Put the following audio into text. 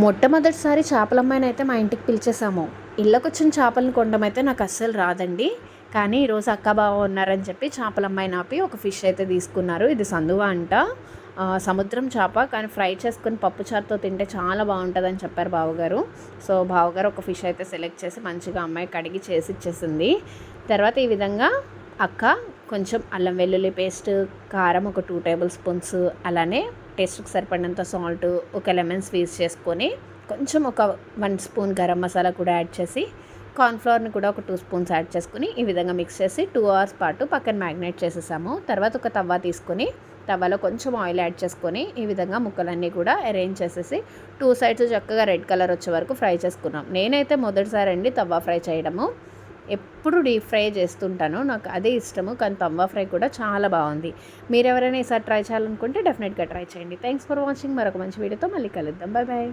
మొట్టమొదటిసారి చేపలమ్మాయినైతే మా ఇంటికి పిలిచేసాము. ఇళ్ళకొచ్చిన చేపలను కొనడం అయితే నాకు అస్సలు రాదండి. కానీ ఈరోజు అక్క, బావ ఉన్నారని చెప్పి చేపలమ్మాయిని ఆపి ఒక ఫిష్ అయితే తీసుకున్నారు. ఇది సందువా అంట. సముద్రం చేప కానీ ఫ్రై చేసుకొని పప్పుచారుతో తింటే చాలా బాగుంటుందని చెప్పారు బావగారు. సో బావగారు ఒక ఫిష్ అయితే సెలెక్ట్ చేసి మంచిగా అమ్మాయి కడిగి చేసి ఇచ్చేసింది. తర్వాత ఈ విధంగా అక్క కొంచెం అల్లం వెల్లుల్లి పేస్ట్, కారం ఒక 2 టేబుల్ స్పూన్స్, అలానే టేస్ట్కి సరిపడినంత సాల్ట్, ఒక లెమన్ స్క్వీజ్ చేసుకొని కొంచెం ఒక 1 స్పూన్ గరం మసాలా కూడా యాడ్ చేసి కార్న్ఫ్లవర్ని కూడా ఒక 2 స్పూన్స్ యాడ్ చేసుకుని ఈ విధంగా మిక్స్ చేసి 2 అవర్స్ పాటు పక్కన మ్యాగ్నేట్ చేసేసాము. తర్వాత ఒక తవ్వ తీసుకొని తవ్వలో కొంచెం ఆయిల్ యాడ్ చేసుకొని ఈ విధంగా ముక్కలన్నీ కూడా అరేంజ్ చేసేసి 2 సైడ్స్ చక్కగా రెడ్ కలర్ వచ్చే వరకు ఫ్రై చేసుకున్నాం. నేనైతే మొదటిసారి అండి తవ్వ ఫ్రై చేయడము. ఎప్పుడు డీప్ ఫ్రై చేస్తుంటాను, నాకు అదే ఇష్టము. కానీ తవ్వ ఫ్రై కూడా చాలా బాగుంది. మీరు ఎవరైనా ఈసారి ట్రై చేయాలనుకుంటే డెఫినెట్గా ట్రై చేయండి. Thanks for watching. మరొక మంచి వీడియోతో మళ్ళీ కలుద్దాం. Bye bye.